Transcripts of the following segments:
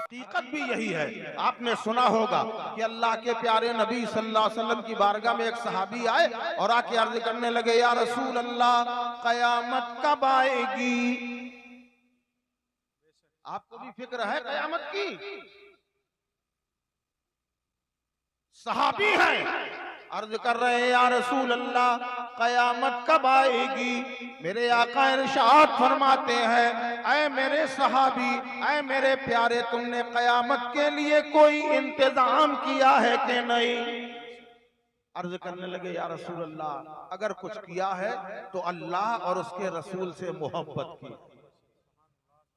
हकीकत भी यही है। आपने सुना होगा कि अल्लाह के प्यारे नबी सल्लल्लाहु अलैहि वसल्लम की बारगाह में एक सहाबी आए और आके अर्ज करने लगे, या रसूल अल्लाह, कयामत कब आएगी? आपको भी फिक्र है कयामत की? सहाबी हैं, अर्ज कर रहे हैं, या रसूल अल्लाह, कयामत कब आएगी? मेरे आका इरशाद फरमाते हैं, ऐ मेरे सहाबी, ऐ मेरे प्यारे, तुमने कयामत के लिए कोई इंतजाम किया है कि नहीं? अर्ज करने लगे, या रसूल अल्लाह, अगर कुछ किया है तो अल्लाह और उसके रसूल से मोहब्बत की,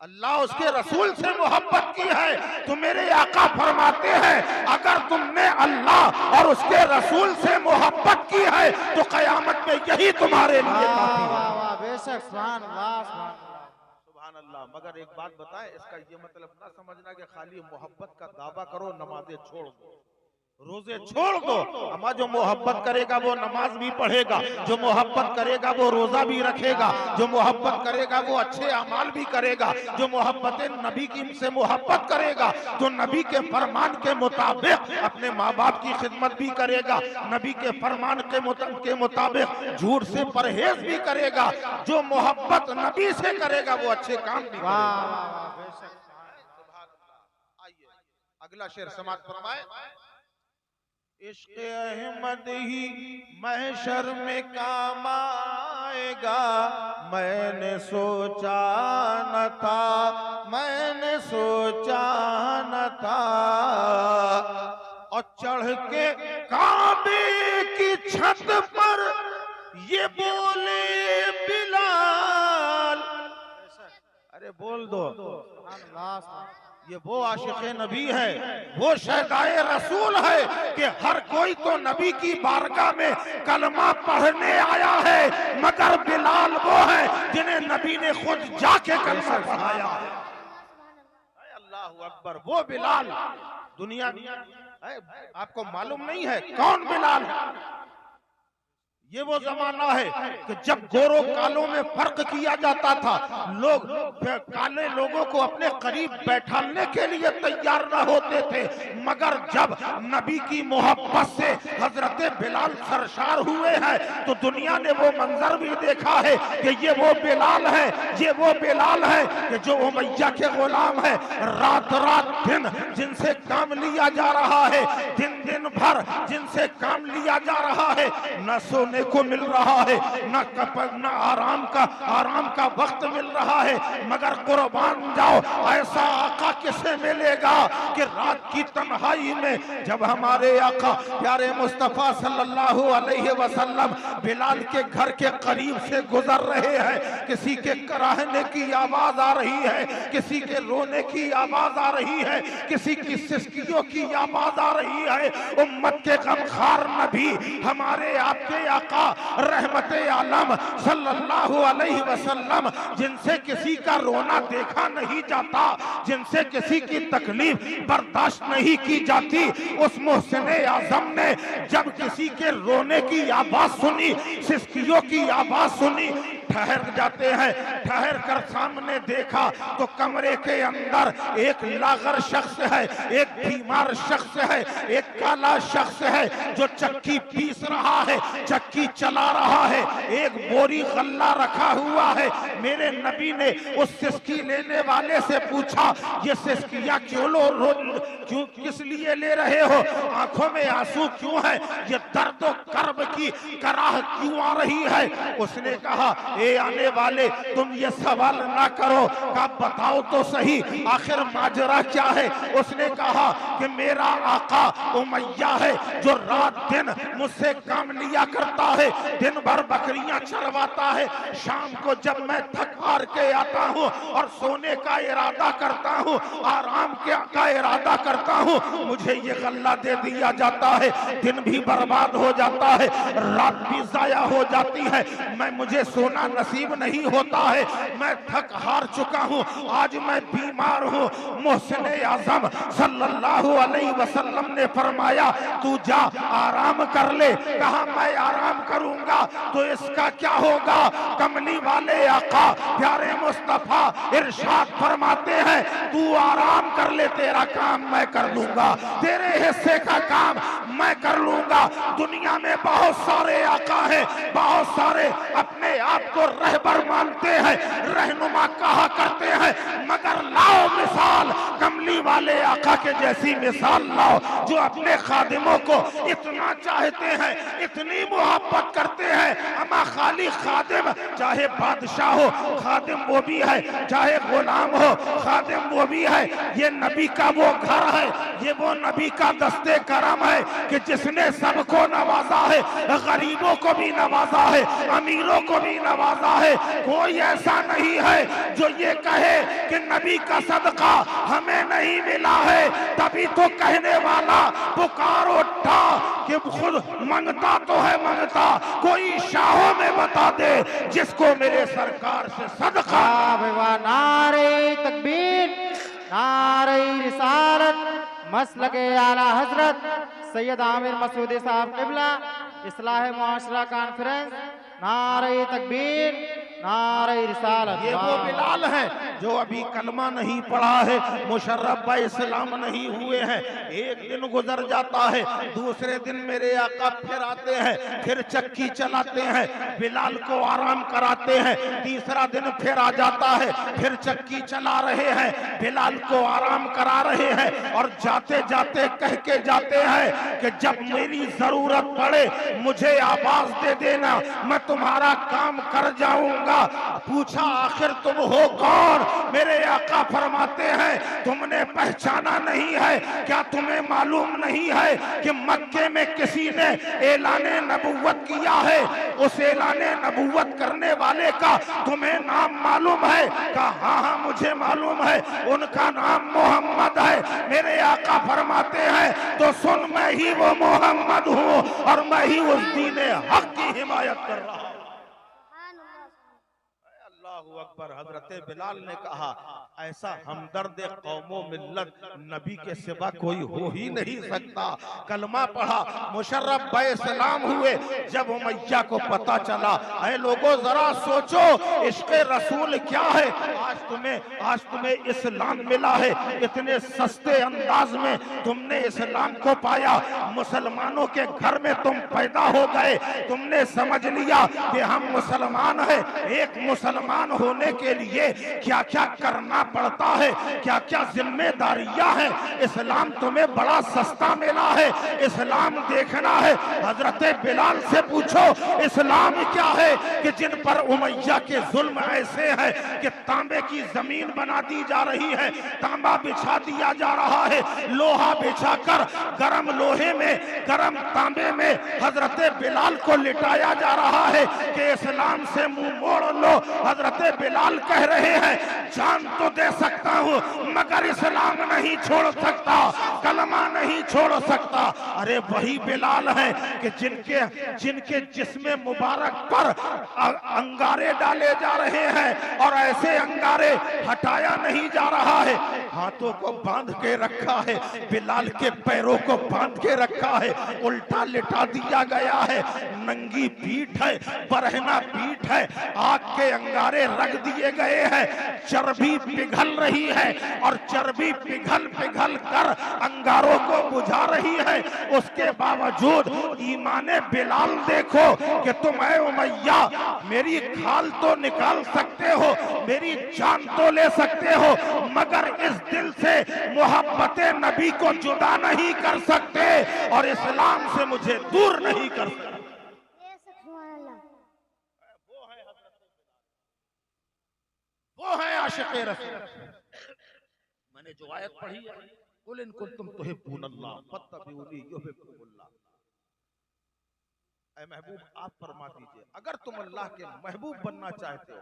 अल्लाह उसके रसूल से मोहब्बत की है। तो मेरे आका फरमाते हैं, अगर तुमने अल्लाह और उसके रसूल से मोहब्बत की है तो कयामत में यही तुम्हारे लिए काफी है। बेशक, सुभान अल्लाह, सुभान अल्लाह। मगर एक बात बताएं, इसका ये मतलब ना समझना कि खाली मोहब्बत का दावा करो, नमाजें छोड़ दो, रोजे छोड़ दो। अम्मा जो मोहब्बत करेगा वो नमाज भी पढ़ेगा, जो मोहब्बत करेगा वो रोजा भी रखेगा, जो मोहब्बत करेगा वो अच्छे अमाल भी करेगा, जो मोहब्बत नबी की से मोहब्बत करेगा, जो नबी के फरमान के मुताबिक अपने माँ बाप की खिदमत भी करेगा, नबी के फरमान के मुताबिक झूठ से परहेज भी करेगा, जो मोहब्बत नबी से करेगा वो अच्छे काम भी करेगा। आइए अगला शेर समाप्त फरमाए। इश्क़ अहमद ही महशर में काम आएगा, मैंने सोचा न था, मैंने सोचा न था। और चढ़ के काबे की छत पर ये बोले बिलाल, अरे बोल दो, ये वो आशिक़े नबी है, वो शहदाए रसूल है कि हर कोई तो नबी की बारगाह में कलमा पढ़ने आया है, मगर बिलाल वो है जिन्हें नबी ने खुद जाके कलमा पढ़ाया है। अल्लाहु अकबर, वो बिलाल दुनिया आपको मालूम नहीं है कौन बिलाल है? ये वो जमाना है कि जब गोरों कालों में फर्क किया जाता था, लोग काले लोगों को अपने करीब बैठाने के लिए तैयार न होते थे, मगर जब नबी की मोहब्बत से हजरत बिलाल सरशार हुए हैं तो दुनिया ने वो मंजर भी देखा है कि ये वो बिलाल है, ये वो बिलाल है कि जो उमैया के गुलाम है, रात रात दिन जिनसे काम लिया जा रहा है, दिन दिन भर जिनसे काम लिया जा रहा है, न सोने को मिल रहा है, न आराम का वक्त मिल रहा है, मगर कुर्बान जाओ ऐसा आका किसे मिलेगा कि रात की तन्हाई में जब हमारे आका प्यारे मुस्तफा सल्लल्लाहु अलैहि वसल्लम बिलाल के घर के करीब से गुजर रहे हैं, किसी के कराहने की आवाज आ रही है, किसी के रोने की आवाज आ रही है, किसी की सिसकियों की आवाज आ रही है, उम्मत के गमखार नबी हमारे आपके आका रहमत आलम सल्लल्लाहु अलैहि वसल्लम, जिनसे किसी का रोना देखा नहीं जाता, जिनसे किसी की तकलीफ बर्दाश्त नहीं की जाती, उस मोहसिन आजम ने जब किसी के रोने की आवाज सुनी, सिसकियों की आवाज सुनी, ठहर जाते हैं। ठहर कर सामने देखा तो कमरे के अंदर एक लागर शख्स है, एक बीमार शख्स है, एक काला शख्स है जो चक्की पीस रहा है, चक्की चला रहा है, एक बोरी गल्ला रखा हुआ है। मेरे नबी ने उस सिसकी लेने वाले से पूछा, ये सिसकियां क्यों किस लिए ले रहे हो? आंखों में आंसू क्यों है? ये दर्द कर्ब की कराह क्यों आ रही है? उसने कहा, ए आने वाले, तुम ये सवाल ना करो, का बताओ तो सही आखिर माजरा क्या है? उसने कहा कि मेरा आका उमैया है जो रात दिन मुझसे काम लिया करता है, दिन भर बकरियां चरवाता है, शाम को जब मैं थक हार के आता हूँ और सोने का इरादा करता हूँ, आराम का इरादा करता हूँ, मुझे ये गल्ला दे दिया जाता है, दिन भी बर्बाद हो जाता है, रात भी जाया हो जाती है, मुझे सोना नसीब नहीं होता है। मैं थक हार चुका हूँ, आज मैं बीमार हूँ। मोहसिन आज़म सल्लल्लाहु अलैहि वसल्लम ने फरमाया तू जा आराम कर ले। कहा मैं आराम करूंगा तो इसका क्या होगा? कमली वाले आका प्यारे मुस्तफा इरशाद फरमाते हैं तू आराम कर ले, तेरा काम मैं कर लूंगा, तेरे हिस्से का काम मैं कर लूंगा। दुनिया में बहुत सारे आका हैं, बहुत सारे अपने आप को रहबर मानते हैं, रहनुमा कहा करते हैं, मगर लाओ मिसाल कमली वाले आका के जैसी मिसाल लाओ जो अपने खादिमों को इतना चाहते हैं, इतनी मोहब्बत करते हैं। अमा खाली खादिम, चाहे बादशाह हो खादिम वो भी है, चाहे गुलाम हो खादिम वो भी है। ये नबी का वो घर है, ये वो नबी का दस्ते करम है कि जिसने सबको नवाजा है, गरीबों को भी नवाजा है, अमीरों को भी नवाजा है। कोई ऐसा नहीं है जो ये कहे कि नबी का सदका हमें नहीं मिला है। तभी तो कहने वाला पुकार उठा कि खुद मंगता तो है मंगता, कोई शाहों में बता दे जिसको मेरे सरकार से सदका। नारे तकबीर, नारे रिसालत, मसलके आला हजरत सैयद आमिर मसूदी साहब किबला, इस्लाह मुआशरा कॉन्फ्रेंस। नारे तकबीर, नारे रिसालत। ये वो बिलाल है जो अभी कलमा नहीं पढ़ा है, मुशर्रफ भाई इस्लाम नहीं हुए हैं। एक दिन गुजर जाता है, दूसरे दिन मेरे आका फिर आते हैं, फिर चक्की चलाते हैं, बिलाल को आराम कराते हैं। तीसरा दिन फिर आ जाता है, फिर चक्की चला रहे हैं, बिलाल को आराम करा रहे हैं। और जाते जाते कह के जाते हैं कि जब मेरी जरूरत पड़े मुझे आवाज दे देना, मैं तुम्हारा काम कर जाऊंगा। पूछा आखिर तुम हो कौन? मेरे आका फरमाते हैं तुमने पहचाना नहीं है क्या? तुम्हें मालूम नहीं है कि मक्के में किसी ने ऐलाने नबुव्वत किया है? उस ऐलाने नबुव्वत करने वाले का तुम्हें नाम मालूम है? कहा हाँ हाँ मुझे मालूम है, उनका नाम मोहम्मद है। मेरे आका फरमाते हैं तो सुन, मैं ही वो मोहम्मद हूँ और मैं ही उस दीने हक की हिमायत कर रहा हूँ। अल्लाहू अकबर। हजरत बिलाल ने कहा ऐसा हमदर्द कौमो मिल्लत नबी के सिवा कोई हो ही नहीं सकता। कलमा पढ़ा, मुशर्रफ भाई सलाम हुए। जब उमैया को पता चला, ऐ लोगों जरा सोचो इश्क़ रसूल क्या है। आज तुम्हें इस्लाम मिला है, इतने सस्ते अंदाज में तुमने इस्लाम को पाया, मुसलमानों के घर में तुम पैदा हो गए, तुमने समझ लिया कि हम मुसलमान हैं। एक मुसलमान होने के लिए क्या क्या करना पड़ता है, क्या क्या जिम्मेदारियां हैं। इस्लाम तुम्हें बड़ा सस्ता मिला है, इस्लाम देखना है। हजरत बिलाल से पूछो इस्लाम क्या है कि जिन पर उमैया के जुल्म ऐसे हैं कि तांबे की जमीन बना दी जा रही है, तांबा बिछा दिया जा रहा है, लोहा बिछाकर गरम लोहे में, गरम तांबे में हजरत बिलाल को लिटाया जा रहा है कि इस्लाम से मुंह मोड़ लो। हजरत बिलाल कह रहे हैं जान तो दे सकता हूँ मगर इस्लाम नहीं छोड़ सकता, कलमा नहीं छोड़ सकता। अरे वही बिलाल है कि जिनके जिस्म मुबारक पर अंगारे डाले जा रहे हैं और ऐसे अंगारे हटाया नहीं जा रहा है। हाथों को बांध के रखा है, बिलाल के पैरों को बांध के रखा है, उल्टा लिटा दिया गया है, नंगी पीठ है, बरहना पीठ है, आग के अंगारे रख दिए गए हैं, चर्बी पिघल रही है और चर्बी पिघल पिघल कर अंगारों को बुझा रही है। उसके बावजूद ईमाने बिलाल देखो कि तुम ऐ उमैया मेरी खाल तो निकाल सकते हो, मेरी जान तो ले सकते हो, मगर इस दिल से मोहब्बत नबी को जुदा नहीं कर सकते और इस्लाम से मुझे दूर नहीं कर सकते। वो है आशिक़े रसूल। मैंने जो आयत पढ़ी है, कुल इन कुंतुम तुहिब्बूनल्लाह फत्तबिऊनी युहिब्बुकुमुल्लाह। ऐ महबूब आप फरमा दीजिए अगर तुम अल्लाह के महबूब बनना चाहते हो